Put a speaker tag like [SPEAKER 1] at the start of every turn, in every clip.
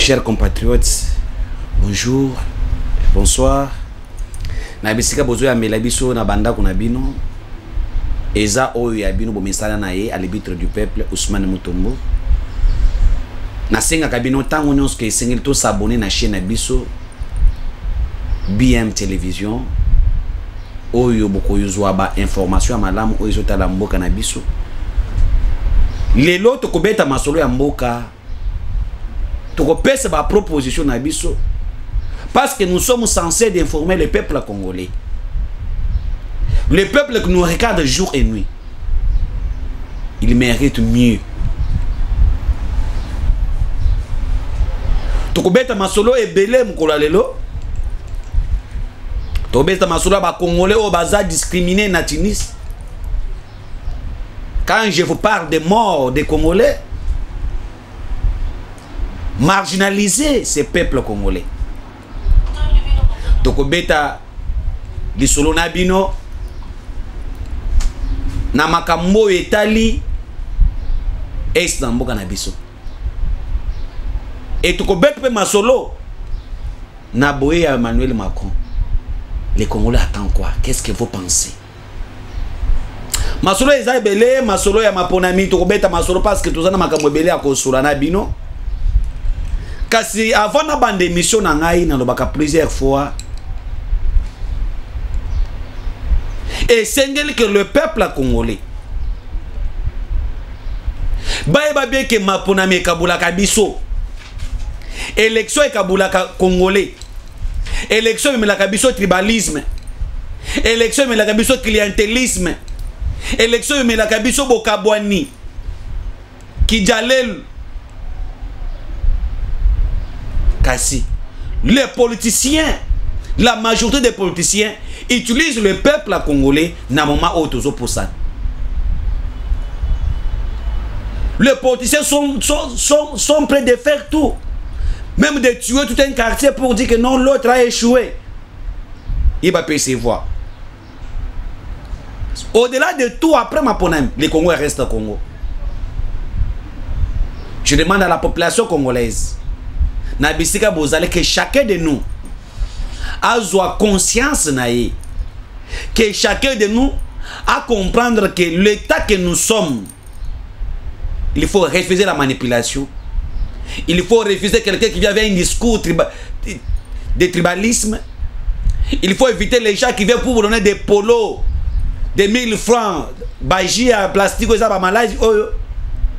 [SPEAKER 1] Chers compatriotes, bonjour, bonsoir. Na bisika bozo ya melabiso na banda kuna bino. Eza oyo ya bino bomesala na ye à l'arbitre du peuple Ousmane Mutombo. Na senga kabino tango nyonso ke sengeli to s'abonner na chaîne na biso BM Télévision. Oyo boko yuzwa ba information ya malamu oyo zotala mboka na biso. Lelo to kobeta masolo ya mboka. To kopesa ba proposition na biso. Parce que nous sommes censés d'informer le peuple congolais. Le peuple qui nous regarde jour et nuit. Il mérite mieux. Tokobeta masolo ebele mukola lelo. Tokobeta masolo ba congolais au baza discriminé na Tunis. Quand je vous parle des morts des Congolais, marginaliser ces peuples congolais. Tokobeta lisolo na bino na makambo etali est na mboka na biso. Et tokobeta pe masolo na boye ya Emmanuel Macron. Les Congolais attendent quoi? Qu'est-ce que vous pensez? Masolo eza ebele, masolo ya maponami tokobeta masolo parce que tozana makambo ebele ya kosula na bino. Kasi avant na bande émission na ngai na lobaka plusieurs fois. Et c'est que le peuple congolais baeba bien que maponami kabula kabiso. Élection e kabula congolais. Élection me la kabiso tribalisme. Élection me la kabiso clientélisme. Élection me la kabiso bokabwani. Kijalel. Kasi les politiciens, la majorité des politiciens utilisent le peuple congolais na moment autozo pour ça. Les politiciens sont prêts de faire tout. Même de tuer tout un quartier pour dire que non, l'autre a échoué. Il va percevoir. Au-delà de tout, après ma ponème, les Congolais restent au Congo. Je demande à la population congolaise, Nabisika Bozale, que chacun de nous a conscience naïe, que chacun de nous a comprendre que l'état que nous sommes, il faut refuser la manipulation. Il faut refuser quelqu'un qui vient avec un discours de tribalisme. Il faut éviter les gens qui viennent pour vous donner des polos, des 1000 francs, bagie à plastique,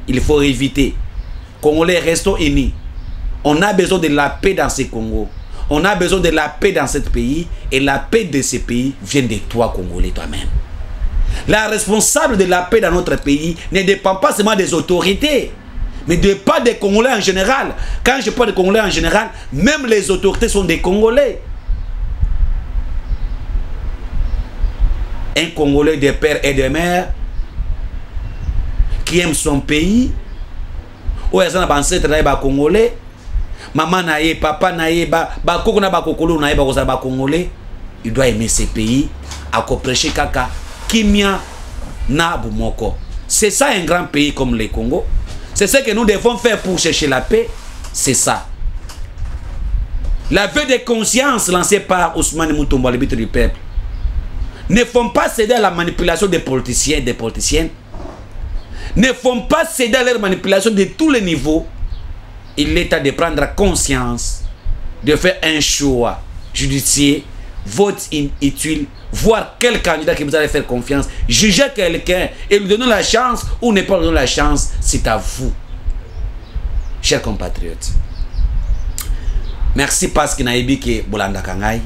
[SPEAKER 1] il faut éviter. Congolais, restons unis. On a besoin de la paix dans ce Congo. On a besoin de la paix dans ce pays. Et la paix de ce pays vient de toi, Congolais, toi-même. La responsable de la paix dans notre pays ne dépend pas seulement des autorités, mais de pas des Congolais en général. Quand je parle de Congolais en général, même les autorités sont des Congolais. Un Congolais de père et de mère qui aime son pays, ou est-ce qu'on a ancêtre Congolais, maman naïe, papa naïe, koko na kokolo naïe, Congolais, il doit aimer ce pays, à prêcher kaka, kimia na bumoko. C'est ça un grand pays comme le Congo. C'est ce que nous devons faire pour chercher la paix. C'est ça. La veille de conscience lancée par Ousmane Mutombo, l'arbitre du peuple, ne font pas céder à la manipulation des politiciens et des politiciennes. Ne font pas céder à leur manipulation de tous les niveaux. Il est temps de prendre conscience, de faire un choix judiciaire, vote inutile, voir quel candidat qui vous allez faire confiance, juger quelqu'un et lui donner la chance ou ne pas lui donner la chance, c'est à vous, chers compatriotes. Merci parce que naïbi ke bolanda kangai.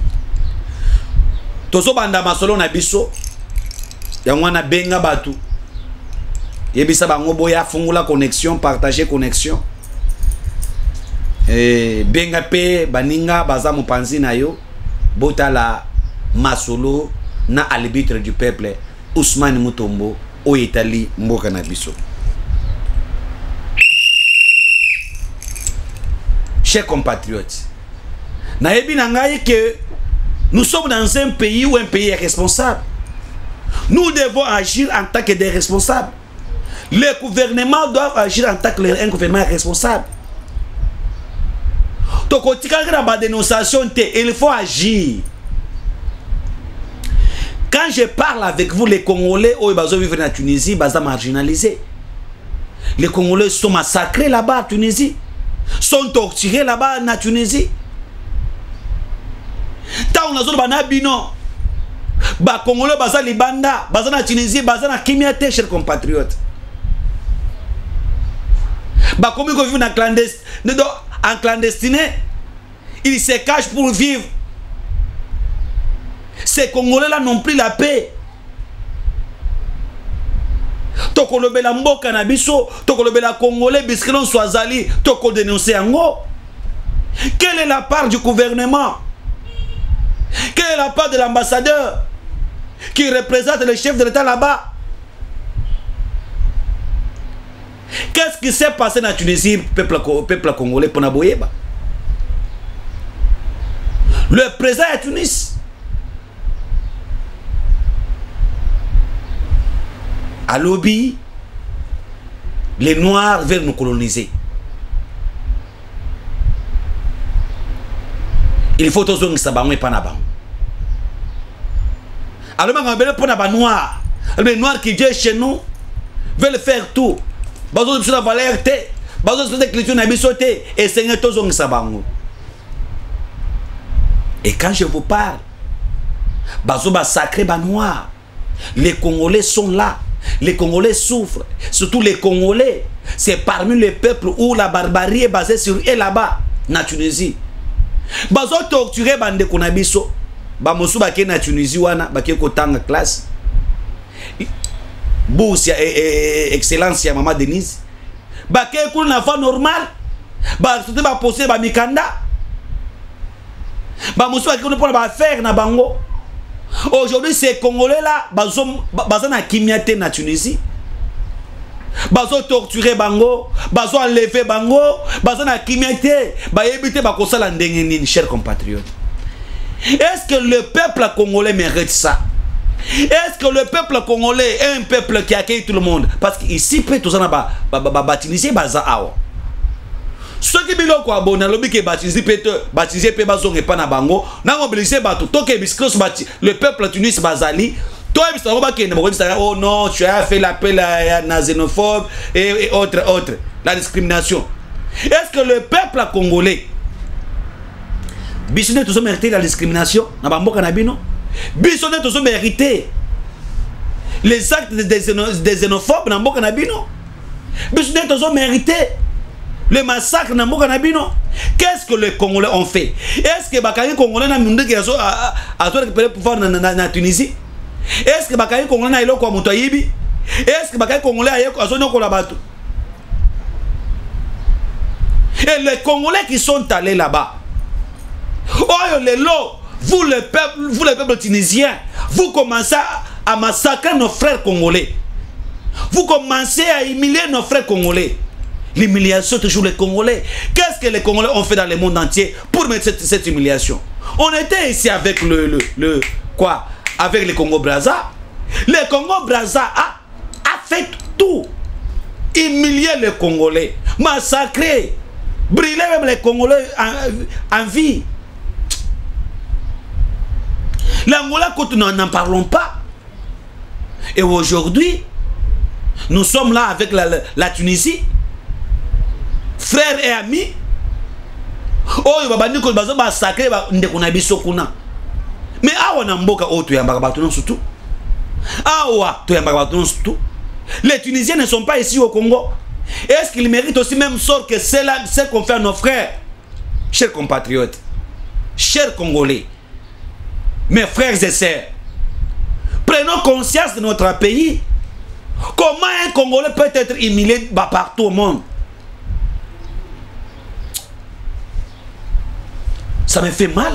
[SPEAKER 1] Tozo banda masolo na biso, yangwana benga batu. Yebisa bango boya fungula connexion, partager connexion. Benga pe baninga baza mupanzi na yo. Botala masolo na l'arbitre du peuple Ousmane Mutombo au Italie mboka na biso. Chers compatriotes, nayebi nangai que nous sommes dans un pays où un pays est responsable. Nous devons agir en tant que des responsables. Le gouvernement doit agir en tant qu'un gouvernement responsable. Il faut agir. Quand je parle avec vous, les Congolais, où ils vivent en Tunisie, ils sont marginalisés. Les Congolais sont massacrés là-bas en Tunisie. Sont torturés là-bas en Tunisie. Tant on a zone bino. Ba Congolais baza libanda, baza na Tunisie, baza na Kimiate, chers compatriotes. Ba comme ils vivent en clandestiné, ils se cachent pour vivre. Ces Congolais-là n'ont plus la paix. Toko lobela mboka na biso, toko lobela Congolais, biskilon soazali, toko dénoncer ango. Quelle est la part du gouvernement? Quelle est la part de l'ambassadeur qui représente le chef de l'État là-bas? Qu'est-ce qui s'est passé dans la Tunisie, peuple congolais, pour Naboyeba? Le président de Tunis a lobby, les Noirs veulent nous coloniser. Il faut tous nous savoir pas na. Alors les Noirs qui viennent chez nous veulent faire tout. Bazo de la valeur te, bazo de l'écriture na bisoté et Seigneur tous nous savoir. Et quand je vous parle, bazo ba sacré ba noir. Les Congolais sont là. Les Congolais souffrent. Surtout les Congolais. C'est parmi les peuples où la barbarie est basée sur eux là-bas, na Tunisie. Bazo torturé bande konabiso. Ba mosu ba ke na Tunisie wana ba ke kotanga classe. Bourse excellence ya maman Denise. Ba ke ko na fa normal. Ba sote ba posé ba mikanda. Ba mosu ba ke ko pour ba faire na bango. Aujourd'hui, ces Congolais-là, ils na Kimiate na Tunisie. Ils torturé bango, ils enlevé bango, ils na Kimiate, ils évité ba kosala ndenge, chers compatriotes. Est-ce que le peuple congolais mérite ça? Est-ce que le peuple congolais est un peuple qui accueille tout le monde? Parce qu'ici, peut tout ça baptisé baza awa. Ceux qui biloko quoi bon lobby que baptisé pe bazong et pas na bango na mobiliser bato toke biskos bati le peuple tunis bazali toi il s'en que ne oh non tu as fait l'appel à la xénophobe et autres la discrimination. Est-ce que le peuple congolais bisonné tous mérité la discrimination na bamboka na bino? Bisonné tous mérité les actes des xénophobes na mboka na bino? Bisonné tous mérité le massacre na mboka na bino? Qu'est-ce que les Congolais ont fait? Est-ce que bakari Congolais na munde qui a récupéré le pouvoir na Tunisie? Est-ce que bakari Congolais na iloko wa muto yibi? Est-ce que bakari Congolais a zonyo ko la bato? Et les Congolais qui sont allés là-bas, oh les lots, vous le peuple tunisien, vous commencez à massacrer nos frères congolais. Vous commencez à humilier nos frères congolais. L'humiliation toujours les Congolais. Qu'est-ce que les Congolais ont fait dans le monde entier pour mettre cette humiliation? On était ici avec quoi? Avec le Congo-Brazza. Le Congo-Brazza a fait tout. Humilier les Congolais. Massacrer. Brûler même les Congolais en vie. L'Angola, nous n'en parlons pas. Et aujourd'hui, nous sommes là avec la Tunisie. Frères et amis, oh il va dire que bazo ba sacré ba ndekona biso kuna. Mais awa na mboka oto ya mbaka non surtout. Awa to ya mbaka non surtout. Les Tunisiens ne sont pas ici au Congo. Est-ce qu'ils méritent aussi même sort que c'est là ce qu'on fait à nos frères? Chers compatriotes, chers Congolais, mes frères et sœurs, prenons conscience de notre pays. Comment un Congolais peut être humilié partout au monde? Ça me fait mal.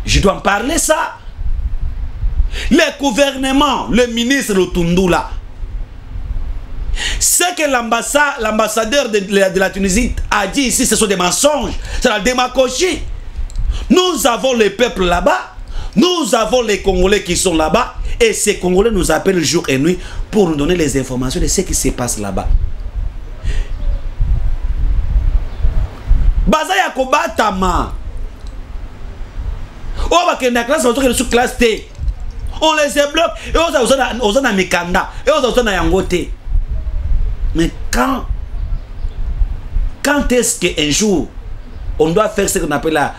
[SPEAKER 1] Je dois en parler ça. Le gouvernement, le ministre Lutundula, ce que l'ambassadeur de la Tunisie a dit ici, ce sont des mensonges. C'est la démagogie. Nous avons le peuple là-bas. Nous avons les Congolais qui sont là-bas. Et ces Congolais nous appellent jour et nuit pour nous donner les informations de ce qui se passe là-bas. baza ya kobatama. Oh ba kenda classe bazo ke sur classe T. On les bloque et on a mikanda et on a yangote. Mais quand est-ce qu'un jour on doit faire ce qu'on appelle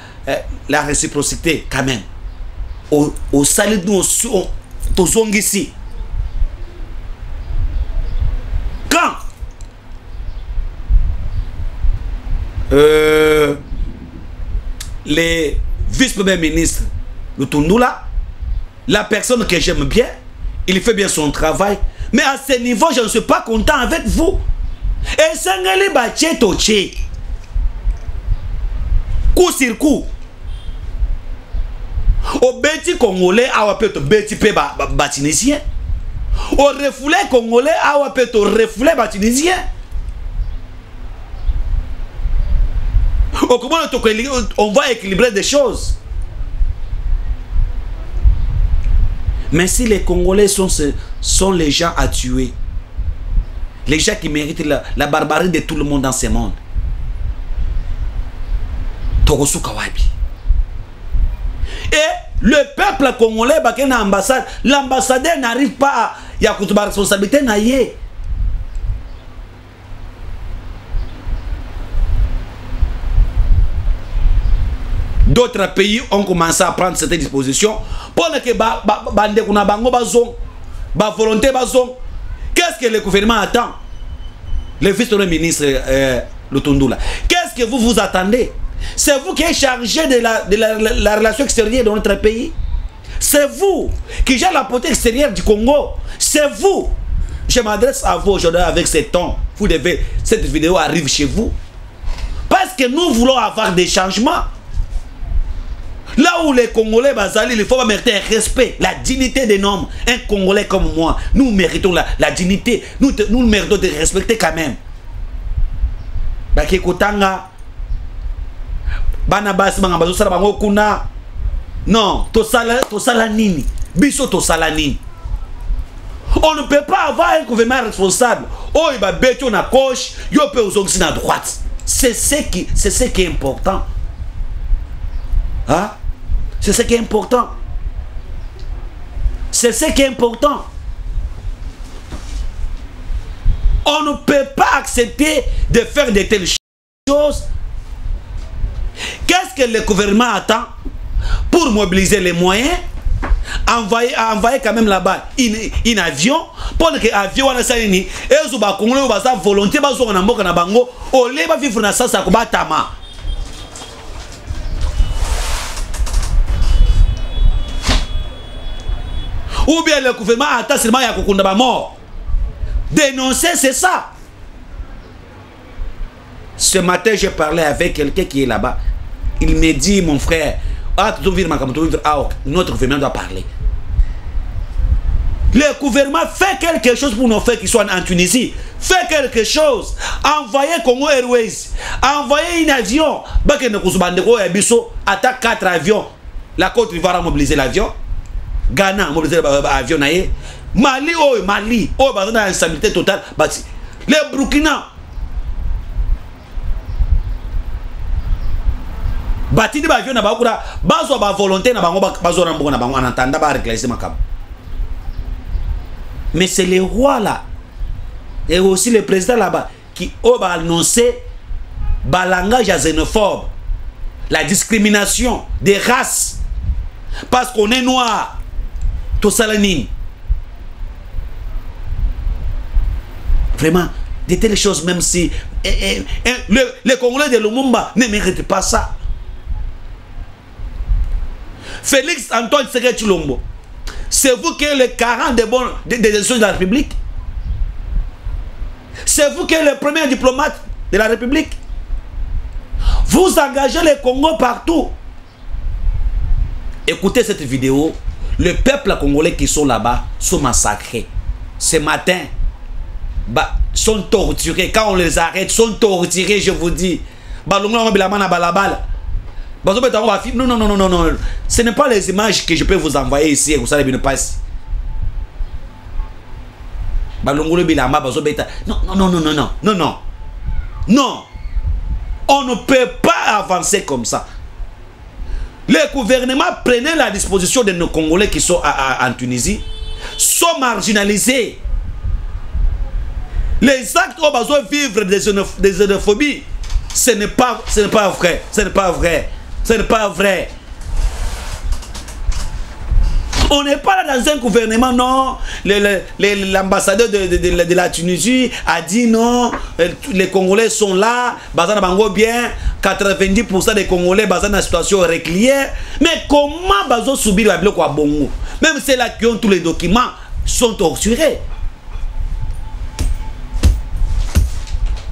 [SPEAKER 1] la réciprocité quand même? Au salut de nos ici. Quand les vice-premiers ministres Lutundula, la personne que j'aime bien, il fait bien son travail, mais à ce niveau je ne suis pas content avec vous. Et sangale bache toche coup sur coup au bêti congolais a peut bêti pe batinisien au refoulé congolais a peut refoulé batinisien. Comment on va équilibrer des choses? Mais si les Congolais sont les gens à tuer, les gens qui méritent la barbarie de tout le monde dans ce monde, et le peuple congolais, l'ambassadeur n'arrive pas à la responsabilité. D'autres pays ont commencé à prendre cette disposition pour que volonté. Qu'est-ce que le gouvernement attend? Le vice-premier ministre Lutundula, qu'est-ce que vous attendez? C'est vous qui êtes chargé de la relation extérieure de notre pays. C'est vous qui gère la politique extérieure du Congo. C'est vous. Je m'adresse à vous aujourd'hui avec ce ton. Vous devez, cette vidéo arrive chez vous. Parce que nous voulons avoir des changements. Là où les Congolais, il faut mériter un respect, la dignité des hommes. Un Congolais comme moi, nous méritons la dignité. Nous méritons de respecter quand même. Non, tosala nini. Biso tosala nini. On ne peut pas avoir un gouvernement responsable. Oh, il va bêter à gauche, il peut aussi à droite. C'est ce qui est important. Hein? C'est ce qui est important. C'est ce qui est important. On ne peut pas accepter de faire de telles choses. Qu'est-ce que le gouvernement attend pour mobiliser les moyens? Envoyer quand même là-bas un avion pour que l'avion wana salini et zo ba congolais ba sa volonté ba zo na mboka na bango au lieu ba vivre na sasa ko batama. Ou bien le gouvernement attend seulement ya kokunda ba mort. Dénoncer, c'est ça. Ce matin, j'ai parlé avec quelqu'un qui est là-bas. Il me dit, mon frère, notre gouvernement doit parler. Le gouvernement fait quelque chose pour nos frères qui sont en Tunisie. Fait quelque chose. Envoyez Congo Airways. Envoyez un avion. Attaque 4 avions. La Côte d'Ivoire a mobilisé l'avion. Ghana a mobilisé l'avion. Mali, Mali. Oh, dans l'instabilité totale. Les Burkina. Batidi ba avion na bakura bazo ba volonté na bango bazo na bango en attendant ba régler makam. Mais c'est les rois là et aussi le président là-bas qui ont annoncé le langage xénophobe, la discrimination des races parce qu'on est noir. Tout ça là ni. Vraiment de telles choses, même si les Congolais de Lumumba ne méritent pas ça. Félix Antoine Tshisekedi Tshilombo, c'est vous qui êtes le garant des décisions de la République. C'est vous qui êtes le premier diplomate de la République. Vous engagez les Congo partout. Écoutez cette vidéo. Le peuple congolais qui sont là-bas sont massacrés. Ce matin, sont torturés. Quand on les arrête, sont torturés, je vous dis. Non, non, non, non, non, non. Ce n'est pas les images que je peux vous envoyer ici. Vous savez bien pas. Non, non, non, non, non, non, non, non, non. On ne peut pas avancer comme ça. Le gouvernement prenait la disposition de nos Congolais qui sont en Tunisie, sont marginalisés. Les actes où on doit vivre des xénophobies, ce n'est pas vrai. Ce n'est pas vrai. Ce n'est pas vrai. On n'est pas là dans un gouvernement, non. L'ambassadeur de la Tunisie a dit non, les Congolais sont là, bazana bango bien, 90% des Congolais bazana dans la situation régulière. Mais comment bazo subir la bloc à Bongo? Même ceux-là qui ont tous les documents sont torturés.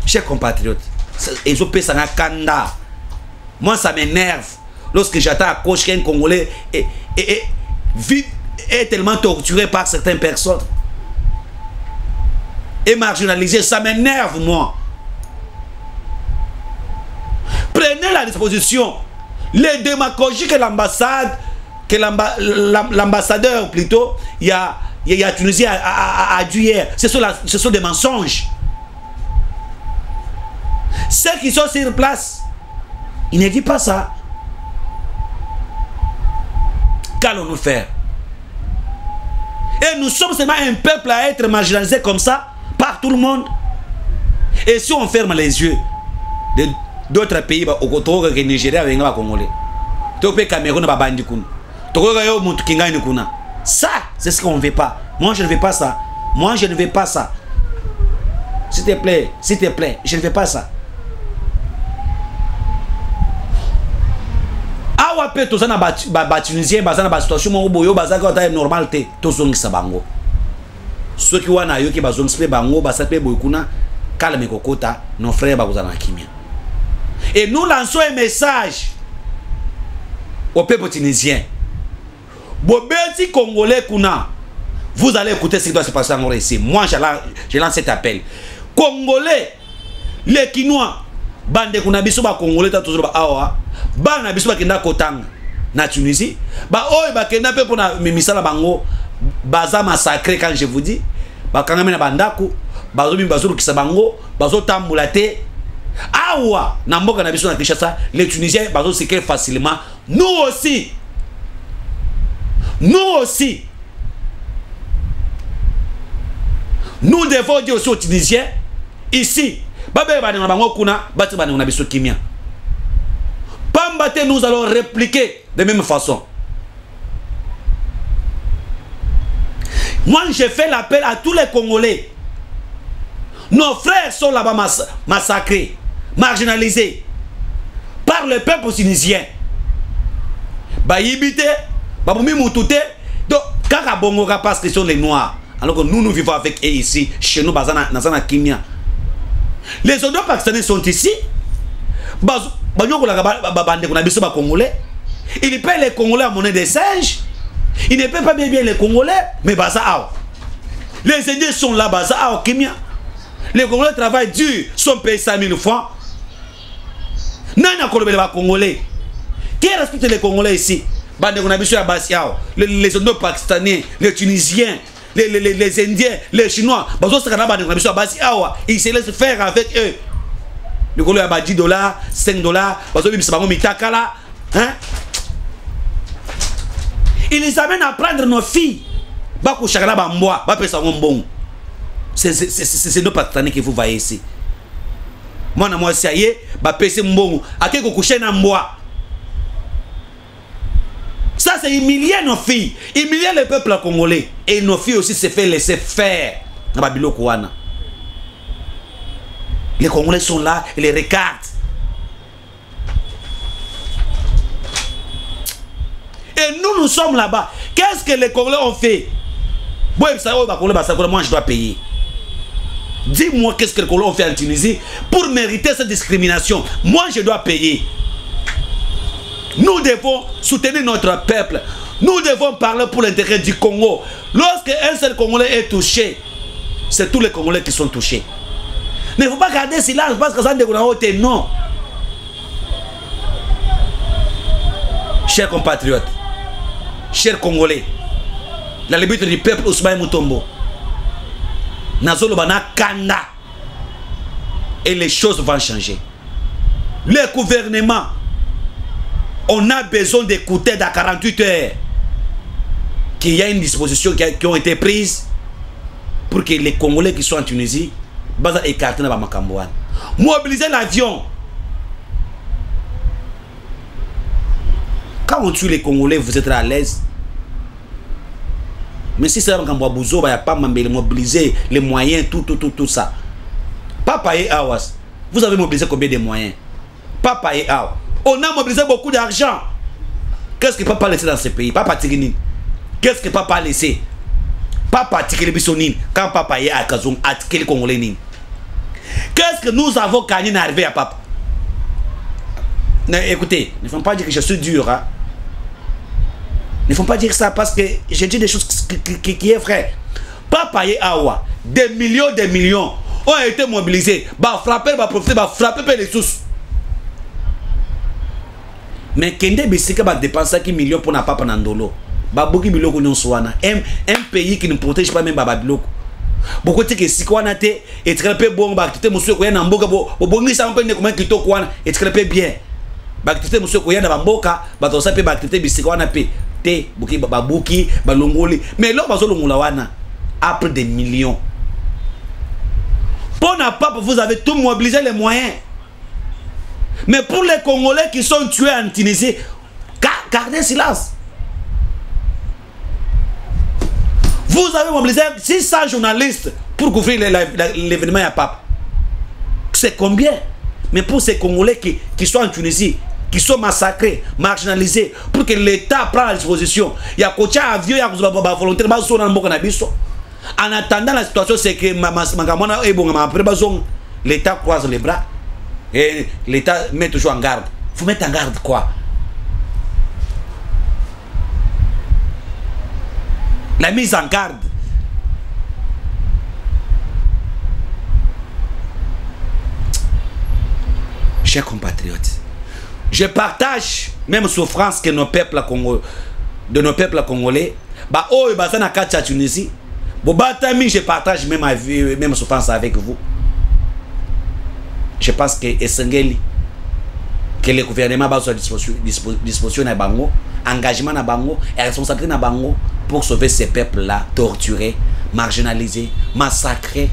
[SPEAKER 1] Chers compatriotes, ils ont payé ça dans Kanda. Moi, ça m'énerve lorsque j'attends à gauche qu'un Congolais est tellement torturé par certaines personnes et marginalisé. Ça m'énerve, moi. Prenez la disposition. Les démagogies que l'ambassade, que l'ambassadeur plutôt, il y a Tunisie a dû hier. Ce sont des mensonges. Ceux qui sont sur place, ils ne disent pas ça. Qu'allons-nous faire? Et nous sommes seulement un peuple à être marginalisé comme ça par tout le monde. Et si on ferme les yeux d'autres pays, au côté du Nigeria, avec les Congolais, au Cameroun, ça, c'est ce qu'on ne veut pas. Moi, je ne veux pas ça. Moi, je ne veux pas ça. S'il te plaît, je ne veux pas ça. Awa pe to sana ba tunisien ba sana ba situation mo boyo ba zaka ta normalité to zongisa bango soki wana yo ki ba zongisa bango ba sape boyo kuna calme kokota nos frères ba kozana kimia. Et nous lançons un message au peuple tunisien. Bobeti congolais kuna, vous allez écouter ce qui doit se passer en ici. Moi je lance cet appel. Congolais, les Kinois, bande kuna biso ba congolais ta toujours ba awa. Ba na biso bakenda kotanga na Tunisie ba oy bakenda pe pona misala bango baza massacré. Quand je vous dis bakanga na bandako bazobi bazulu kisa bango bazo tambula te awa na mboka na biso na Kinshasa. Les Tunisiens bazo sécréter facilement. Nous aussi nous devons dire aussi aux Tunisiens ici babe ba na bango kuna bati ba na biso kimia. Pambate, nous allons répliquer de même façon. Moi, je fais l'appel à tous les Congolais. Nos frères sont là-bas massacrés, marginalisés par le peuple tunisien. Baïbité, Baboumi Moutouté, donc Kakabongoka parce que ce sont les Noirs. Alors que nous vivons avec eux ici, chez nous, dans Kimia. Les soldats pakistanais sont ici. Il paie les Congolais à monnaie des singes. Il ne paie pas bien les Congolais, mais baza. Les Indiens sont là, baza. Les Congolais travaillent dur, sont payés 100 000 francs. Les Congolais. Qui respecte les Congolais ici? Les soldats pakistanais, les Tunisiens, les Indiens, les Chinois, ils se laissent faire avec eux. Le Congolais a $10, $5, hein? Ils les amènent à prendre nos filles. C'est nos Pakistanais que vous voyez ici. Moi, ça y est, ça, c'est humilier nos filles, humilier le peuple congolais. Et nos filles aussi se fait laisser faire. Les Congolais sont là et les regardent. Et nous sommes là-bas. Qu'est-ce que les Congolais ont fait? Moi, je dois payer. Dis-moi qu'est-ce que les Congolais ont fait en Tunisie pour mériter cette discrimination. Moi, je dois payer. Nous devons soutenir notre peuple. Nous devons parler pour l'intérêt du Congo. Lorsque un seul Congolais est touché, c'est tous les Congolais qui sont touchés. Ne faut pas garder silence parce que ça ne découle pas. Non. Chers compatriotes, chers Congolais, la liberté du peuple Ousmane Mutombo, Nazolo Bana Kanda, et les choses vont changer. Le gouvernement, on a besoin d'écouter dans 48 heures qu'il y a une disposition qui ont été prises pour que les Congolais qui sont en Tunisie soient écartés dans Bamakambouane. Mobiliser l'avion. Quand on tue les Congolais, vous êtes à l'aise. Mais si c'est un Kambouabouzo, il n'y a pas mobiliser les moyens, tout ça. Papa et Awas, vous avez mobilisé combien de moyens? Papa et Awas, on a mobilisé beaucoup d'argent. Qu'est-ce que papa a laissé dans ce pays? Papa Tigini. Qu'est-ce que papa a laissé? Papa Tigini Bissonine. Quand papa est à Kazoum, à Tigini Congolais. Qu'est-ce que nous avons gagné d'arriver à papa? Écoutez, ne faut pas dire que je suis dur. Hein? Ne faut pas dire ça parce que j'ai dit des choses qui est vrai. Papa et Awa, des millions ont été mobilisés. Bah frapper, bah profiter, bah frapper les sous. Mais Kende Bissika va dépenser qui millions pour n'a pas Nandolo. Bah beaucoup de millions qu'on soit un pays qui ne protège pas même Bababiloko. Beaucoup de si quoi n'a été et très peu bon bah tu monsieur quoi n'a mboka bo bongi ça un peu comment qui to quoi et très peu bien. Bah tu monsieur quoi n'a mboka bah to ça peut bah tu Bissika wana pe te buki babuki balongoli mais là bazo longola wana après des millions. Pour n'a pas vous avez tout mobilisé les moyens. Mais pour les Congolais qui sont tués en Tunisie, gardez silence. Vous avez mobilisé 600 journalistes pour couvrir l'événement à Pape. C'est combien? Mais pour ces Congolais qui sont en Tunisie, qui sont massacrés, marginalisés, pour que l'État prenne la disposition. Il y a coach avion, il y a volontaire, en attendant la situation, c'est que l'État croise les bras et l'État met toujours en garde. Il faut mettre en garde quoi? La mise en garde. Chers compatriotes, je partage même souffrance que nos peuples congolais. Bah oh, bah ça n'a qu'à Tunisie. Je partage même souffrance avec vous. Je pense que Essengeli, que le gouvernement va sur disposition na bango, engagement na bango, et responsabilité na bango pour sauver ces peuples-là torturés, marginalisés, massacrés.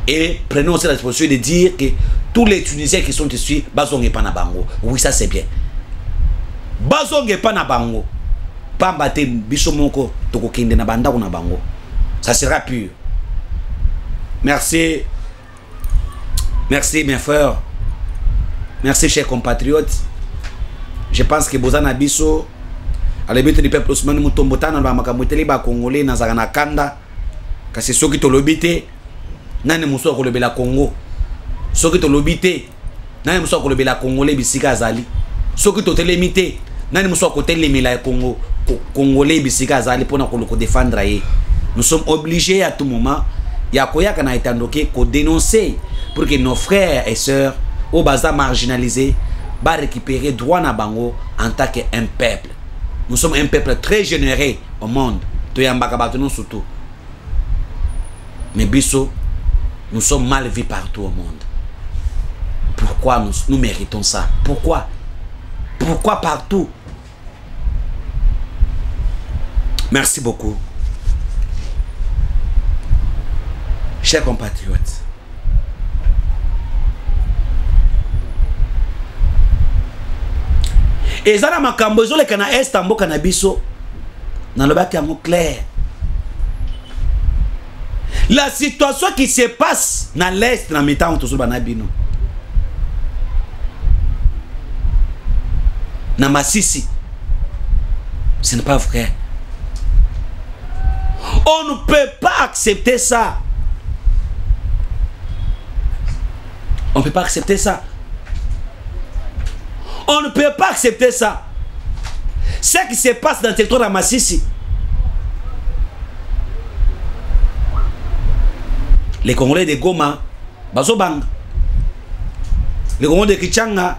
[SPEAKER 1] Et prenons aussi la disposition de dire que tous les Tunisiens qui sont ici, bazonge pas na bango. Oui, ça c'est bien. Bazonge pas na bango. Pambate bisomoko toko kende na banda na bango. Ça sera pur. Merci. Merci mes frères. Merci chers compatriotes. Je pense que Bozana Bisso à l'ébut du peuple Ousmane Mutombotana ba makamuteli ba Congolais na zaka na kanda kasi soki to lobité nani muso ko lobela Congo soki to lobité nani muso ko lobela Congolais bisika azali soki to telemité nani muso ko telemela Congo Congolais bisika azali pona ko défendre ye. Nous sommes obligés à tout moment ya koyaka na etandoke ko dénoncer pour que nos frères et sœurs au bazar marginalisés va récupérer droit na bango en tant qu'un peuple. Nous sommes un peuple très généreux au monde. Surtout. Mais Bisso, nous sommes mal vus partout au monde. Pourquoi nous méritons ça? Pourquoi? Pourquoi partout? Merci beaucoup. Chers compatriotes, et ça, ma cambozo le kana est en boka na biso na le baki en clair. La situation qui se passe dans l'est na mitan to sur banabino na Masisi, ce n'est pas vrai. On ne peut pas accepter ça. On ne peut pas accepter ça. On ne peut pas accepter ça. Ce qui se passe dans le territoire de Masisi. Les Congolais de Goma, Bazobang. Les Congolais de Kichanga,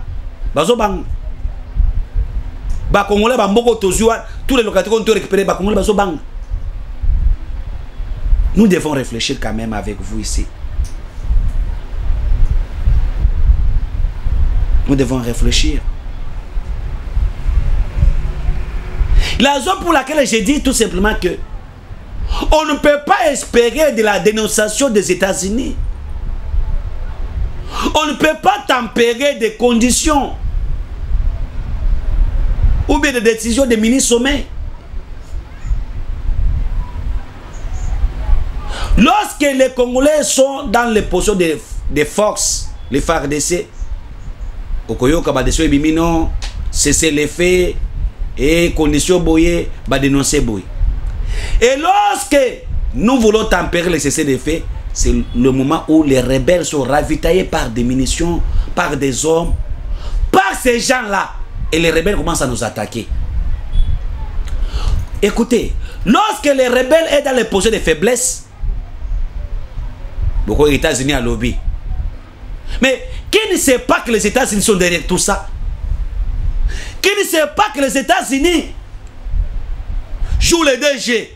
[SPEAKER 1] Bazobang. Les Congolais de Mboko Tozua, tous les localités qu'on peut récupérer, les Congolais de Bazobang. Nous devons réfléchir quand même avec vous ici. Nous devons réfléchir. La raison pour laquelle j'ai dit tout simplement que on ne peut pas espérer de la dénonciation des États-Unis. On ne peut pas tempérer des conditions ou bien des décisions des ministres sommets. Lorsque les Congolais sont dans les positions des forces, les FARDC, Okoyoka va dénoncer non, cesser les faits et conditions boyées, va dénoncer boy. Et lorsque nous voulons tempérer le cessez des faits, c'est le moment où les rebelles sont ravitaillés par des munitions, par des hommes, par ces gens-là. Et les rebelles commencent à nous attaquer. Écoutez, lorsque les rebelles sont dans les positions de faiblesse, beaucoup les États-Unis à lobby. Mais qui ne sait pas que les États-Unis sont derrière tout ça? Qui ne sait pas que les États-Unis jouent les deux jeux?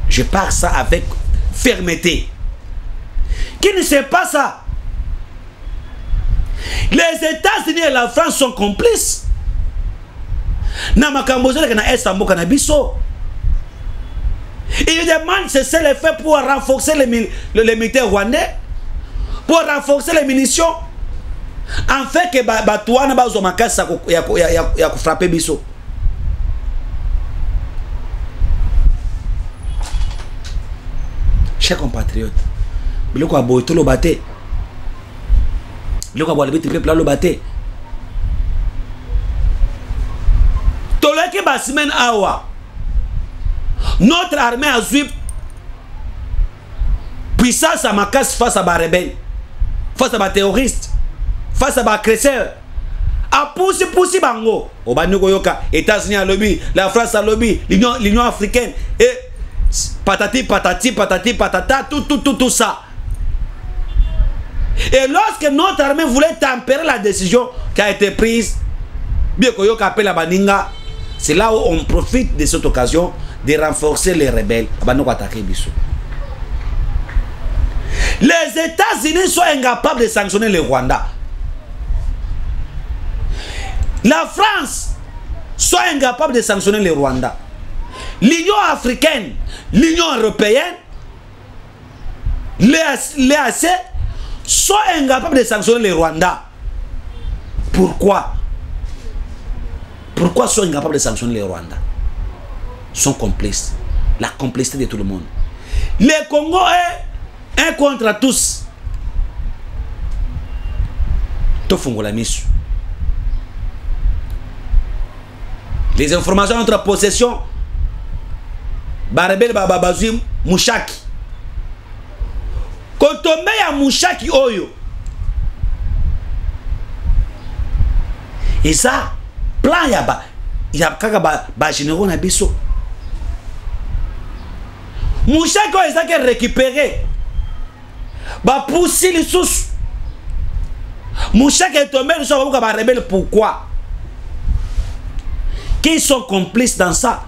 [SPEAKER 1] Je parle ça avec fermeté. Qui ne sait pas ça? Les États-Unis et la France sont complices. Na makambozo na Estambo Kanabiso. Ils demandent cesser les faits pour renforcer les militaires rwandais, pour renforcer les munitions, en fait que Batouana Bazomakasa ya frapper Biso. Chers compatriotes, biloko a boito lo baté. Biloko a boito le peuple lo baté. Toleki basimen awa. Notre armée a joué puissance à Makas face à des rebelles, face à des terroristes, face à des agresseurs. A poussi bango. Obaniko yoka, États-Unis à lobby, la France à lobby, l'Union africaine et patati patata, tout ça. Et lorsque notre armée voulait tempérer la décision qui a été prise, bien que yoka appelle la baninga, c'est là où on profite de cette occasion de renforcer les rebelles. Les États-Unis sont incapables de sanctionner le Rwanda. La France sont incapables de sanctionner le Rwanda. L'Union africaine, l'Union européenne, l'EAC sont incapables de sanctionner le Rwanda. Pourquoi? Pourquoi sont incapables de sanctionner le Rwanda? Sont complices. La complicité de tout le monde. Le Congo est un contre tous. Les informations en notre possession, Barebel Babazim Mouchaki. Quand on met à Mouchaki Oyo, et ça, plan yaba, il y a un généraux na biso. Mouchaki Oyo, ça qui est récupéré. Ba poussi les sous. Mouchaki est tombé, nous sommes rebelles. Pourquoi? Qui sont complices dans ça?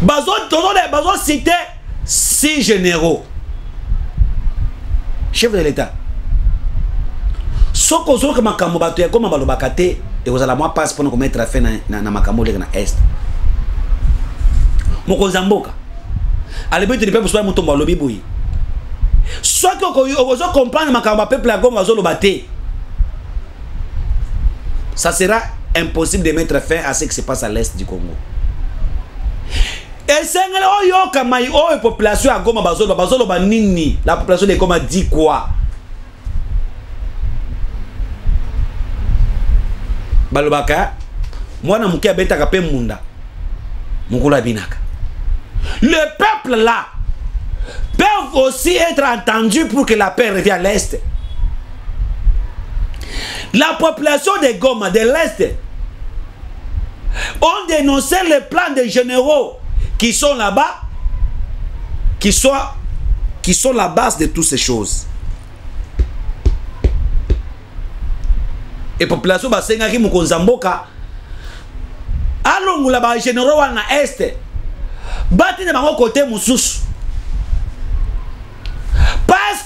[SPEAKER 1] Bazo cité 6 généraux. Chef de l'État. Soko que makambo bato ya koma balobakate et vous allez moi passe pour nous mettre fin na makambo le na est. Moko Zamboka. Alebe te peuple soit mutomba lobi boyi. Soit que vous comprendre makambo peuple la goma zo lobate. Ça sera impossible de mettre fin à ce qui se passe à l'est du Congo. Et c'est la population à Goma Bazolo Banini. La population de Goma dit quoi? Balobaka, moi na mukia beta kape munda. Mukula binaka. Le peuple là peut aussi être entendu pour que la paix revienne à l'est. La population de Goma de l'est ont dénoncé le plan des généraux qui sont là-bas, qui sont la base de toutes ces choses. Et la population basenga ki mukonzamboka alongula ba généraux wana est bati de bango côté mususu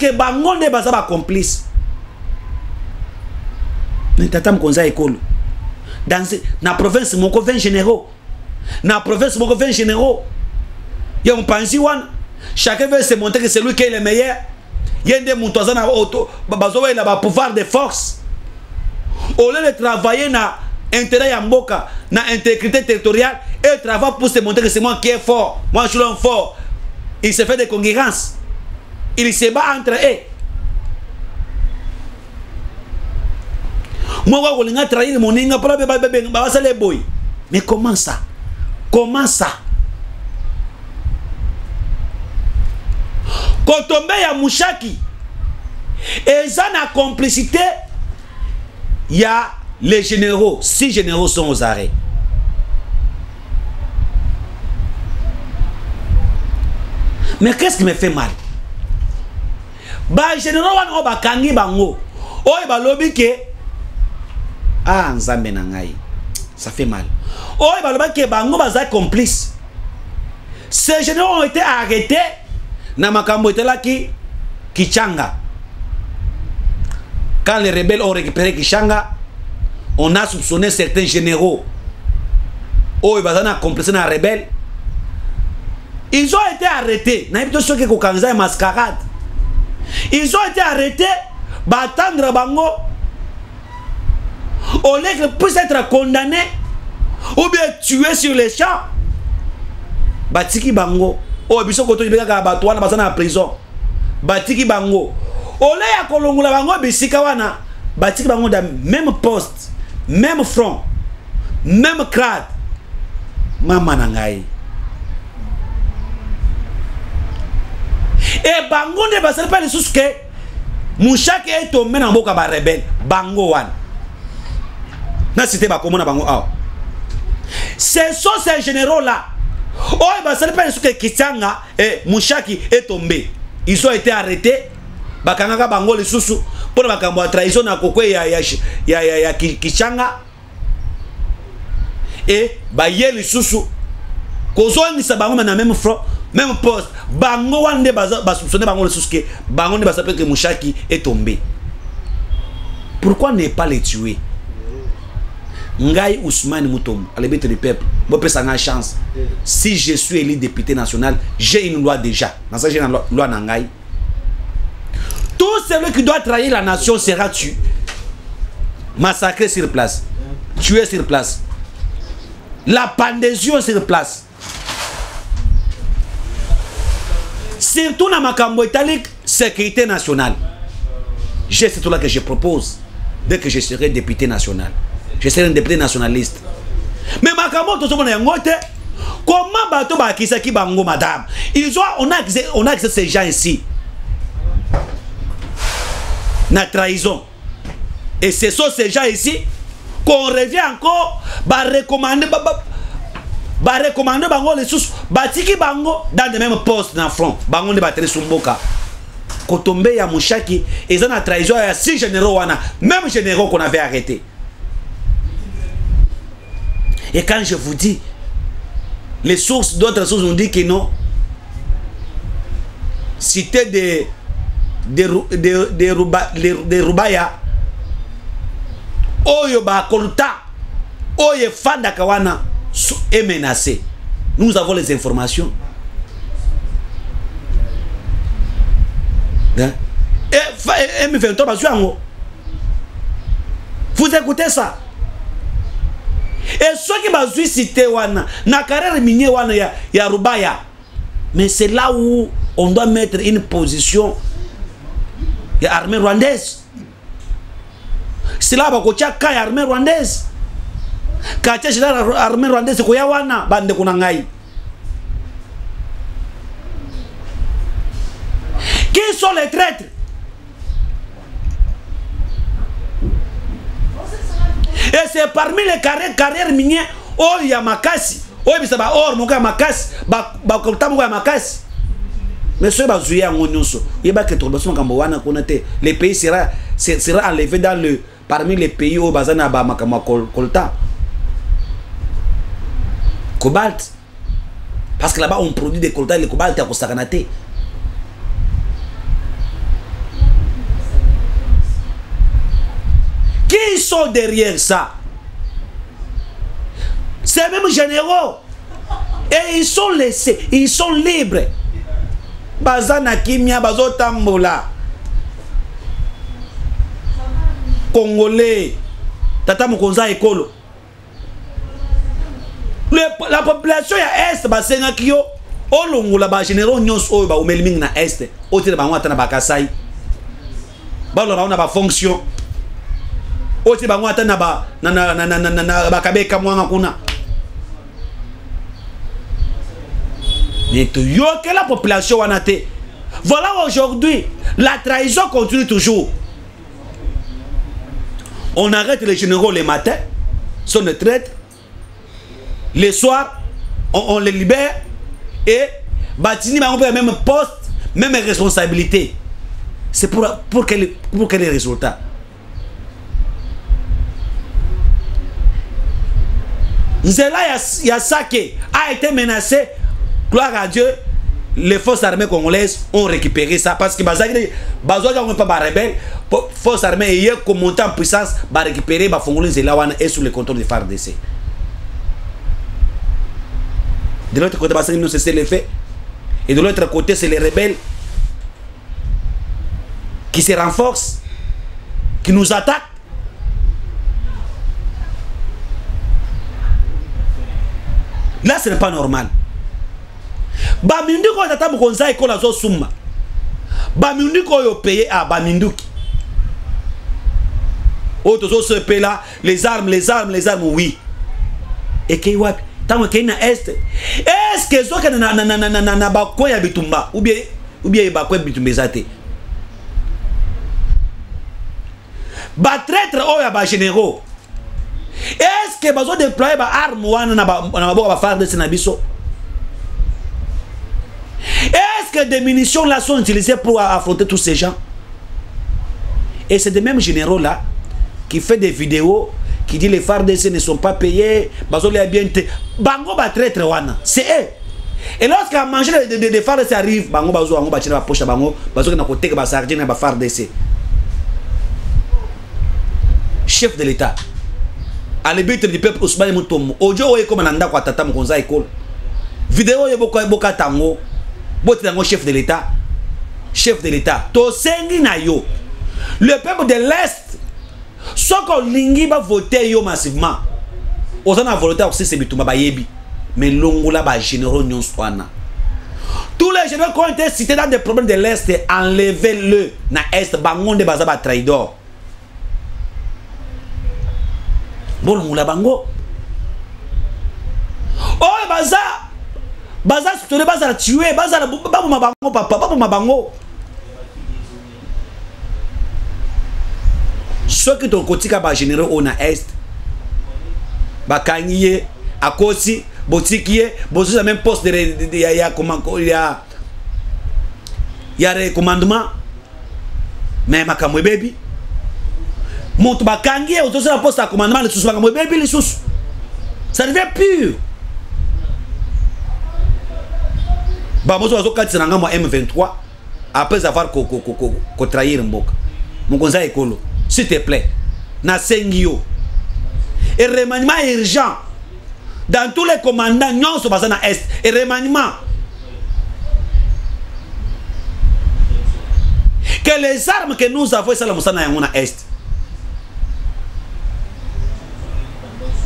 [SPEAKER 1] que bango ne baza ba complice. Ne tata mkonza école. Dans na province moko 20 généraux. Na province moko 20 généraux. Ya mpanzi wana. Chacun veut se montrer que c'est lui qui est le meilleur. Yende mutoza na auto bazowe la ba pouvoir de force. Au lieu de travailler na intérêt ya mboka, na intégrité territoriale, et travaille pour se montrer que c'est moi qui est fort. Moi je suis l'homme fort. Il se fait des concurrences. Il se bat entre eux. Moi je vais trahir mon inga pour les boy. Mais comment ça? Comment ça? Quand on met à Mouchaki, et ça na complicité, il y a les généraux. 6 généraux sont aux arrêts. Mais qu'est-ce qui me fait mal? Bah, généraux, on va kangi bango. Oh, il va lobby que. Ah, nzambe nangai. Ça fait mal. Oh, il va lobby que bango baza complice. Ces généraux ont été arrêtés. Na makambo était là qui Kichanga. Quand les rebelles ont récupéré Kichanga, on a soupçonné certains généraux. Oh, ils ont complice dans les rebelles. Ils ont été arrêtés. Ceux qui ont mascarade. Ils ont été arrêtés. Batendre bango. Au lieu qu'ils puissent être condamnés ou bien tués sur les champs. Batiki bango. Oh, biso koto ibeka batwana basana en prison. Batiki bango. Au lieu ya kolongola bango bisika wana. Batiki bango dans même poste, même front, même crâne. Mama nangai. Et bango ne basale pas les sous que Mouchaki est tombé dans boka ba rebelle. Bango wan. Na cité ba komona bango ah. Ce sont ces généraux là. Oh, basale pas les sous que Kichanga et Mouchaki est tombé. Ils ont été arrêtés. Bakangaka bango les sous pour makambo trahison na kokwe ya Kichanga. Et ba ye les sous kozo ni sabango na même front. Même poste, bango wande ba soupçonner bango le souske, bango ne ba s'appelle que Mouchaki est tombé. Pourquoi ne pas les tuer? Ngai Ousmane Moutom, à l'ébête du peuple, moi peux ça chance. Si je suis élu député national, j'ai une loi déjà. Dans ça j'ai une loi Nangai. Tout celui qui doit trahir la nation sera tué, massacré sur place, tué sur place, la pendaison sur place. Surtout dans ma cambo italique, sécurité nationale. C'est tout là que je propose dès que je serai député national. Je serai un député nationaliste. Mais ma cambo, tout ce monde est en côté. Comment bateau bakisa ki bango madame? On a accès ces gens ici. Na trahison. Et ce sont ces gens ici qu'on revient encore à recommander. Ba recommander bango les sous batiki bango dans le même poste dans front bango ne battre sumboka kotombe ya Mouchaki et ça na trahison ya 6 généraux wana même généraux qu'on avait arrêté. Et quand je vous dis les sources, d'autres sources ont dit que non, cité des Rubaya oyo ba kolta oyo fanda kawana est menacé. Nous avons les informations. Hein? Et M23, vous écoutez ça? Et ceux qui m'ont cité wana, na carrière minier wana ya Rubaya. Mais c'est là où on doit mettre une position de l'armée rwandaise. C'est là où on a l'armée rwandaise. Quand tu as l'armée rwandaise, c'est quoi wana bande kunangai? Qui sont les traîtres? Et c'est parmi les carrières minières, oh il y a Makassi, oh il y a or mon gars Makassi, Makassi. Mais ce n'est pas les pays sera enlevé dans parmi les pays où Bazana Bamakama Kolta. Cobalt. Parce que là-bas on produit des coltan et le cobalt est à Kostakanate. Qui sont derrière ça? Ces mêmes généraux. Et ils sont laissés, ils sont libres. Bazana Kimia, Bazo Tambola. Congolais. Tata Mokonza Ekolo. La population ya Est, Basenga Kyo. Olongola ba généraux nyos oyo ba umeliming na Est. Otire ba ngwata na bakasai. Ba lo na ba fonction. Otire ba ngwata na ba na bakabeka mwanga kuna. Mais que la population en a été. Voilà aujourd'hui, la trahison continue toujours. On arrête les généraux les matins, sont des traîtres. Les soirs, on les libère. Et Batini va avoir même poste, même responsabilité. C'est pour quel résultat? Nzela Yassake a été menacé. Gloire à Dieu, les forces armées congolaises ont récupéré ça parce que Bazoua n'a pas de rebelles. Les forces armées hier comme monter en puissance, va récupérer, va fongoler Zelawana et sous le contrôle des FARDC. De l'autre côté, nous c'est les faits. Et de l'autre côté, c'est les rebelles qui se renforcent, qui nous attaquent. Là, ce n'est pas normal. Baminduki tata Mokonza Ekolo zo summa. Baminduki yo payé à Baminduki. Autres se paient là, les armes, oui. Et qui wap, tant que na Est. Est-ce que zo na bakwa ya bitumba ou bien bakwa bitumba zate. Ba traître o ya ba généraux. Est-ce que bazo déployer ba arme wana na ba faire de Senabiso? Est-ce que des munitions là sont utilisées pour affronter tous ces gens? Et c'est des mêmes généraux là qui fait des vidéos qui dit les FARDC ne sont pas payés. Bango va traître wana. C'est eux. Et lorsqu'à manger des FARDC arrivent, bango bazo bango bachina ba poche bango bazo na côté que ba sardine ba FARDC. Chef de l'État. À l'arbitre du peuple Ousmane Mutombo. Ojo oye comme nanda kwa tata Mokonza Ekolo. Vidéo ye boka tango. Chef de l'État. Chef de l'État. Tosengi na yo. Le peuple de l'Est. Ce qu'on lingi va voter yo massivement. On a voté aussi c'est bitumba ba yebi. Mais longola ba généraux nyon swana. Tous les généraux qui ont été cités dans des problèmes de l'Est, enlevez-le na Est. Bangon de bazaba traidor. Bon longola bango. Oh baza. Baza soutenu, baza tué, baza bango papa, bango. Ceux qui ont côté ba généraux au na Est, ba kangiye, akosi, botikiye, bosu la même poste de ya recommandement. Mais makamwe baby. Monte ba kangiye, autour la poste à commandement, le sous makamwe baby les sous. Ça devient pur. Bamozo azokati na ngamo M23 après avoir trahir Mboka. Mokonza Ekolo, s'il te plaît, na sengio. Et remaniement urgent dans tous les commandants non so bazana Est et remaniement. Que les armes que nous avons ça la musana yangona Est.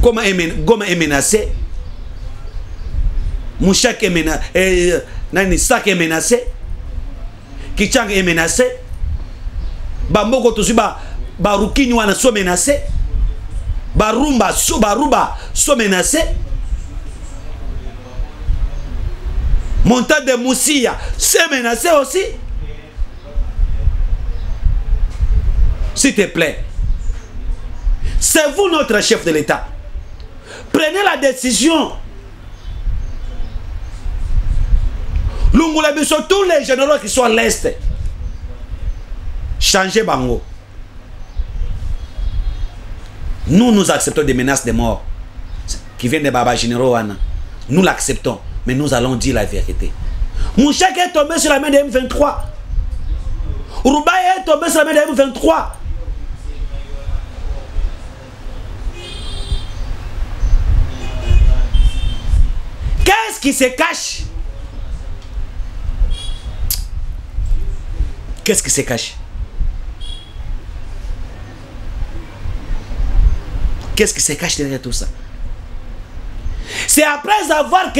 [SPEAKER 1] Goma est menacé. Mouchak est menacé. Nani Sak est menacé. Kichang est menacé. Bamboko Tosuba Barukini wana so menacé. Baruba so menacé. Montagne de Moussia c'est menacé aussi. S'il te plaît. C'est vous notre chef de l'État. Prenez la décision. Lungula sur tous les généraux qui sont à l'Est. Changez Bango. Nous acceptons des menaces de mort qui viennent des Baba généraux. Nous l'acceptons. Mais nous allons dire la vérité. Mouchak est tombé sur la main de M23. Roubaï est tombé sur la main de M23. qui se cache? Qu'est-ce qui se cache? Qu'est-ce qui se cache derrière tout ça? C'est après avoir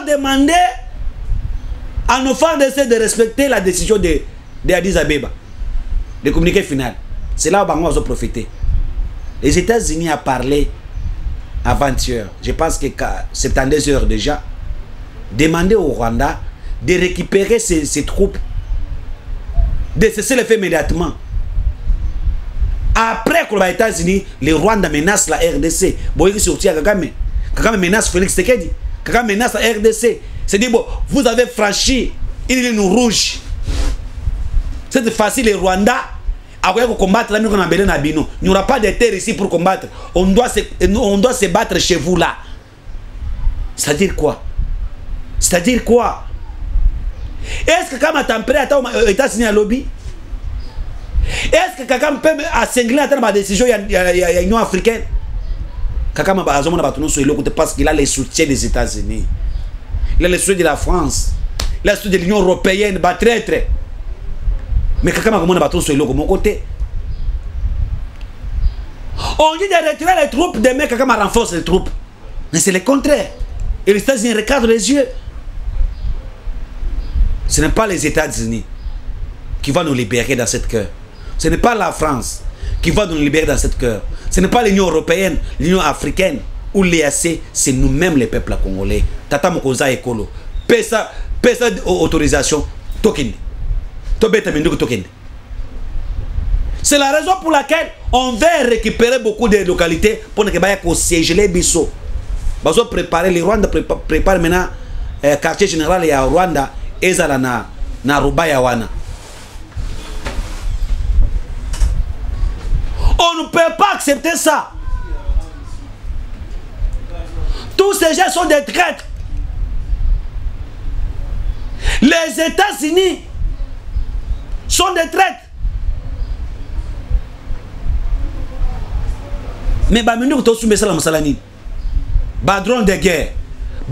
[SPEAKER 1] demandé à nos frères de respecter la décision de Addis Abeba, le communiqué final. C'est là où on va profiter. Les États-Unis ont parlé avant-hier, je pense que 72 heures déjà, demander au Rwanda de récupérer ses troupes, de cesser le fait immédiatement. Après que les États-Unis, le Rwanda menace la RDC. Bon, il sorti à Kagame. Kagame menace Félix Tshisekedi. Kagame menace la RDC. C'est-à-dire, bon, vous avez franchi une ligne rouge. C'est facile, les Rwandais, après combattre, là, il n'y aura pas de terre ici pour combattre. On doit se battre chez vous là. C'est-à-dire quoi? C'est-à-dire quoi? Est-ce que quand tu as les États-Unis à lobby? Est-ce que quelqu'un peut assingler à la décision de l'Union africaine? Quelqu'un parce qu'il a le soutien des États-Unis. Il a le soutien de la France. Il a le soutien de l'Union européenne. Traître. Mais quelqu'un m'a dit sur mon côté. On dit de retirer les troupes, demain quelqu'un renforce les troupes. Mais c'est le contraire. Et les États-Unis regardent les yeux. Ce n'est pas les États-Unis qui vont nous libérer dans cette cœur. Ce n'est pas la France qui va nous libérer dans cette cœur. Ce n'est pas l'Union européenne, l'Union africaine ou l'EAC, c'est nous-mêmes les peuples congolais. Tata Mokoza Ekolo. Pesa autorisation. Token. C'est la raison pour laquelle on veut récupérer beaucoup de localités pour ne pas siéger les bisous. Bazo préparer les Rwanda prépare maintenant quartier général et à Rwanda ezala na Rubaya wana. On ne peut pas accepter ça. Tous ces gens sont des traîtres. Les États-Unis sont des traîtres. Mais nous sommes tous les drone de guerre,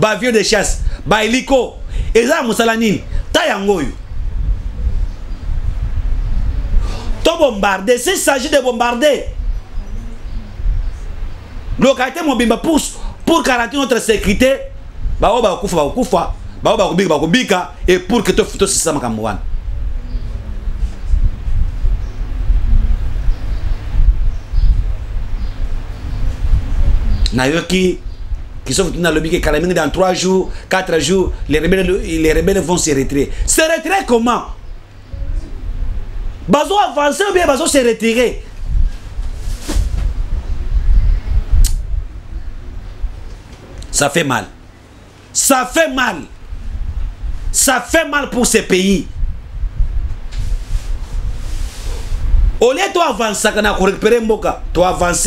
[SPEAKER 1] avion de chasse, hélico, et ça, Moussalanine, Tayangoyo. To bombarder, s'il s'agit de bombarder, localité Mobimba pousse pour garantir notre sécurité, et pour que tu fasses ça, Makamouane. Nayoki qui sont dans le lobby qui dans 3 jours, 4 jours, les rebelles vont se retirer. Se retirer comment? Bazo avancer ou bien Bazo se retirer? Ça fait mal. Ça fait mal. Ça fait mal pour ces pays. Au lieu de avancer,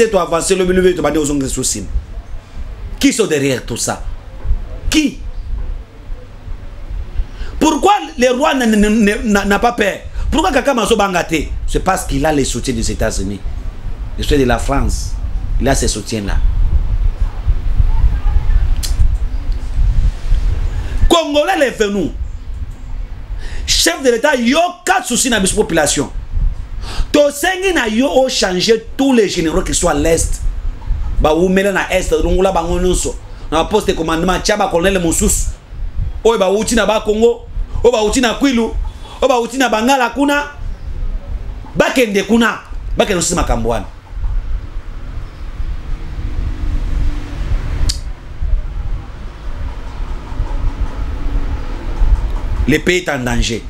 [SPEAKER 1] tu avances, le milieu, tu vas dire aux ongles soucis. Qui sont derrière tout ça? Qui? Pourquoi le roi n'a pas peur? Pourquoi quelqu'un m'a bangaté? C'est parce qu'il a le soutien des États-Unis, le soutien de la France. Il a ce soutien-là. Congolais, les venus. Chef de l'État, il y a 4 soucis dans la population. Tosengi na yo o changer tous les généraux qui sont à l'est. Ba ou mele na est, rongula bango nyonso. Na poste de commandement tchaba colonel Moussous. O ba uti na ba Congo, o ba uti na Kwilu, o ba uti na Bangala kuna. Bakende kuna, bakende sima Kambouane. Le pays est en danger.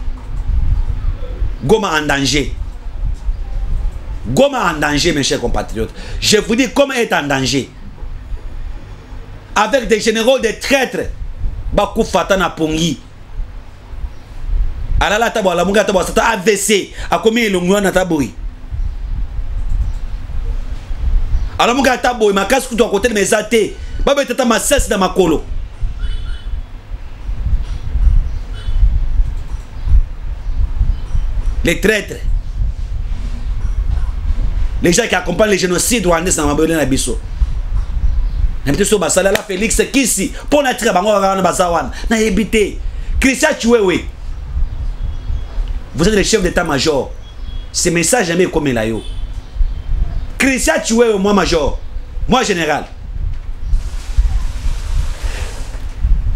[SPEAKER 1] Goma en danger. Goma en danger, mes chers compatriotes. Je vous dis comment est en danger. Avec des généraux, des traîtres. Bakou Fatana Pongi. Alala tabo, la munga tabo, c'est AVC. A combien il y a un taboui? Alors munga tabo, ma casse à côté de mes athées. Baba tata ma cesse dans ma colo. Les traîtres. Les gens qui accompagnent les génocides rwandais dans Mabélé Nabiso. N'habite sur Basala la Félix Kisi pour la tirer bango na basawan. Na habité Christian Chiwewe. Vous êtes le chef d'état-major. Ce message jamais comme là yo. Christian Chiwewe moi major, moi général.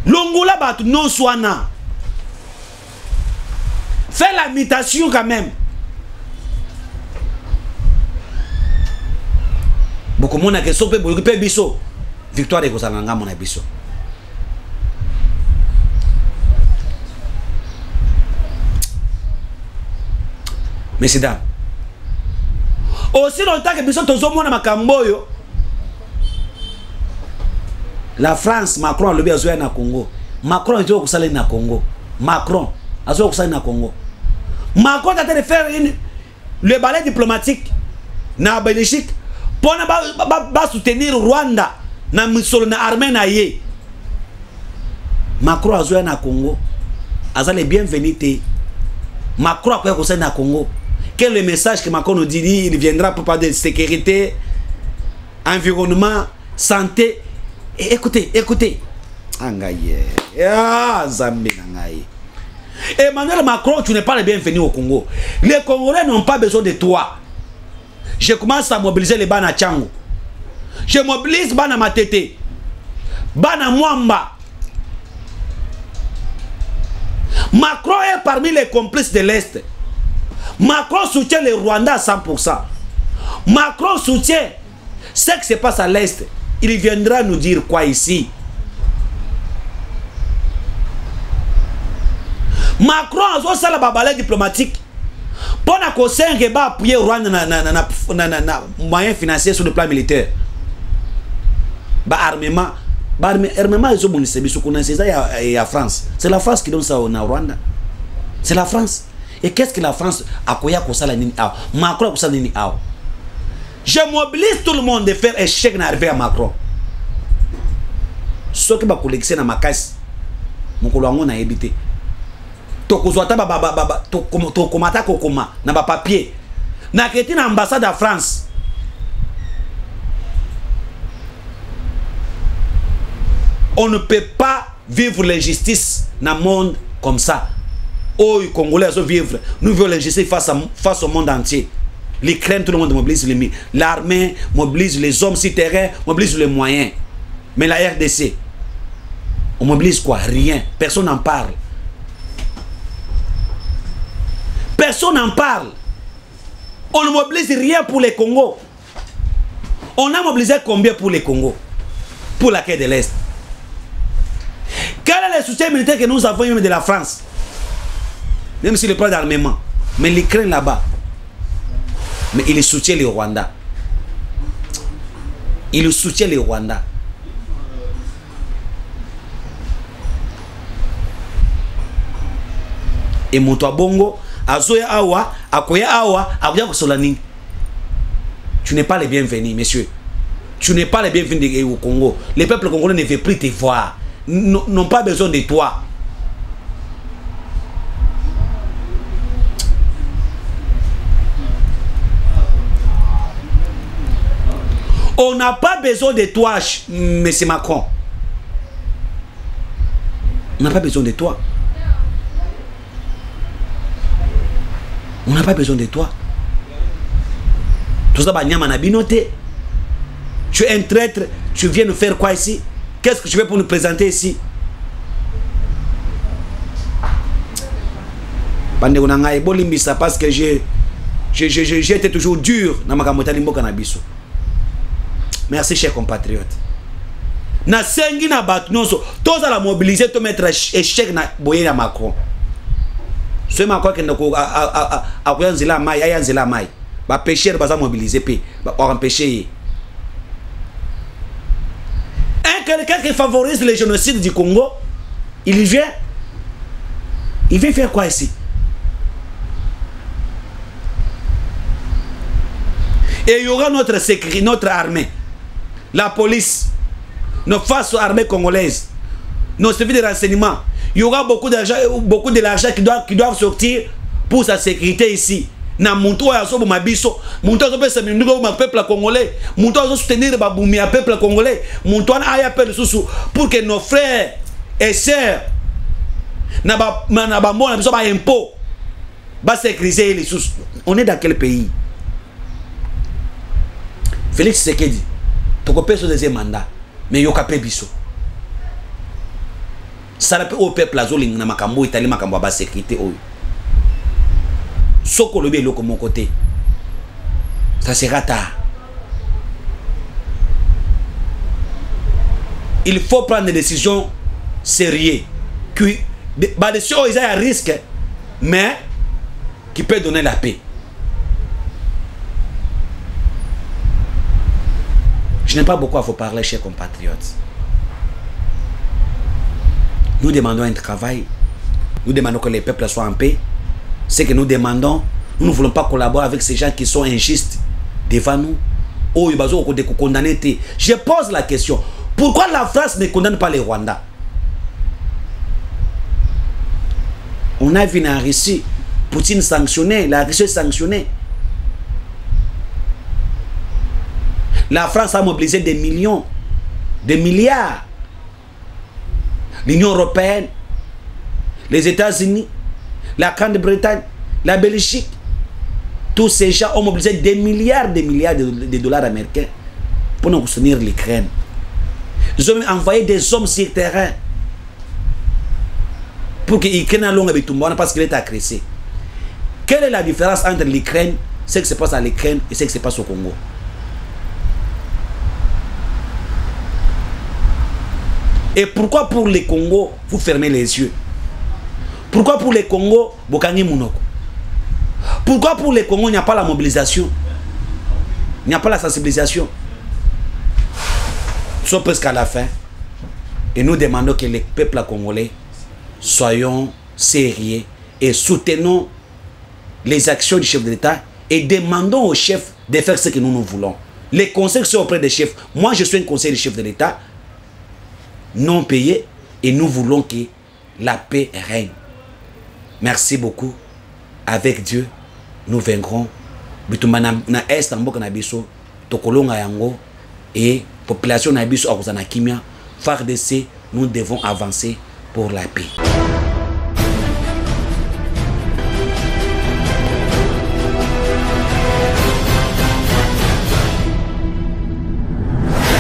[SPEAKER 1] Longola bat non soana. Fais la mutation quand même. Beaucoup de monde a question pour biso. Victoire de Kozalanga mon biso. Messieurs dames. Aussi longtemps que biso tozo mona makamboyo. La France, Macron a levé à na Congo. Macron est au salé na Congo. Macron a au salé na Congo. Macron a tenté de faire le balai diplomatique na Belgique pour ne soutenir Rwanda na misolo na armée na ye. Macron a joué na Congo. Azal est bienvenu te. Macron a au salé na Congo. Quel est le message que Macron nous dit? Il viendra pour parler de sécurité, environnement, santé. Et écoutez, écoutez. Emmanuel Macron, tu n'es pas le bienvenu au Congo. Les Congolais n'ont pas besoin de toi. Je commence à mobiliser les Bana Tchango. Je mobilise Bana Matete, Bana Mwamba. Macron est parmi les complices de l'Est. Macron soutient le Rwanda à 100%. Macron soutient ce qui se passe à l'Est. Il viendra nous dire quoi ici? Macron a fait la balai diplomatique pour appuyer Rwanda na moyens financiers sur le plan militaire. Armement ils ont France. C'est la France qui donne ça au Rwanda. C'est la France. Et qu'est-ce que la France a koya ko sala nini aw? Macron ko sala nini aw? Je mobilise tout le monde de faire échec n'arriver à Macron. Ce qui va collecter na makasi. Mokolo ngo na ebité. To kozwata to komata kokoma na ba papier. Na keti na ambassade à France. On ne peut pas vivre l'injustice dans le monde comme ça. Oh, les Congolais doivent vivre. Nous vivons l'injustice face au monde entier. L'Ukraine, tout le monde mobilise l'armée, mobilise les hommes sur terrain, mobilise les moyens. Mais la RDC, on mobilise quoi? Rien. Personne n'en parle. Personne n'en parle. On ne mobilise rien pour les Congos. On a mobilisé combien pour les Congos? Pour la quai de l'Est. Quel est le soutien militaire que nous avons eu de la France? Même si le plan d'armement. Mais l'Ukraine là-bas. Mais il soutient le Rwanda. Il soutient le Rwanda. Et Moto Bongo, Azoya Awa, Akoya Awa, Akoya Solani. Tu n'es pas le bienvenu, monsieur. Tu n'es pas le bienvenu au Congo. Les peuples congolais ne veulent plus te voir. N'ont pas besoin de toi. On n'a pas besoin de toi, M. Macron. On n'a pas besoin de toi. On n'a pas besoin de toi. Tout ça, tu es un traître, tu viens nous faire quoi ici? Qu'est-ce que tu veux pour nous présenter ici? Parce que j'ai été toujours dur dans ma canabiso. Merci, chers compatriotes. Na sengi na bat nonso, tous à la mobiliser, to mettre échec na boyer na Macron. Ce Macron qui n'a a koyanzela mai, ayanzela mai. Ba pêcheur ba za mobiliser pe, ba empêcher. Quelqu'un qui favorise le génocide du Congo, il vient faire quoi ici? Et il y aura notre sécurité, notre armée, la police, nos forces armées congolaises, nos services de renseignement. Il y aura beaucoup d'argent qui doivent sortir pour sa sécurité ici. na muntu oyo azoboma biso, muntu azopesa minduko ma peuple congolais, muntu azosoutenir babumi ya peuple congolais, muntu wana aya pe lisusu pour que nos frères et sœurs na ba mona biso ba impôt ba sécuriser les sous. On est dans quel pays? Félix Tshisekedi tokopé son deuxième mandat mais yoka pe biso ça la pe au peuple azoling na makambo itali makambo ba sécurité oyo soko lobi eloko mon côté ça sera tard. Il faut prendre des décisions sérieuses qui bah des choses ils ont un risque mais qui peut donner la paix. Je n'ai pas beaucoup à vous parler, chers compatriotes. Nous demandons un travail. Nous demandons que les peuples soient en paix. Ce que nous demandons, nous ne voulons pas collaborer avec ces gens qui sont injustes devant nous. Oh, ils vont condamner. Je pose la question. Pourquoi la France ne condamne pas les Rwandais? On a vu en Russie, Poutine sanctionné, la Russie sanctionnée. La France a mobilisé des millions, des milliards. L'Union européenne, les États-Unis, la Grande-Bretagne, la Belgique, tous ces gens ont mobilisé des milliards de dollars américains pour nous soutenir l'Ukraine. Ils ont envoyé des hommes sur le terrain pour que l'Ukraine ait parce qu'il est agressé. Quelle est la différence entre l'Ukraine, ce qui se passe à l'Ukraine et ce qui se passe au Congo? Et pourquoi pour les Congo, vous fermez les yeux? Pourquoi pour les Congo, Bokangi Mounoko? Pourquoi pour les Congo, il n'y a pas la mobilisation? Il n'y a pas la sensibilisation? Nous sommes presque à la fin. Et nous demandons que les peuples congolais soyons sérieux et soutenons les actions du chef de l'État et demandons au chef de faire ce que nous voulons. Les conseils sont auprès des chefs. Moi, je suis un conseiller du chef de l'État non payé et nous voulons que la paix règne. Merci beaucoup. Avec Dieu, nous vaincrons. Bitumana na est mboka na biso tokolonga yango et population na biso akuzana kimia FARDC, nous devons avancer pour la paix.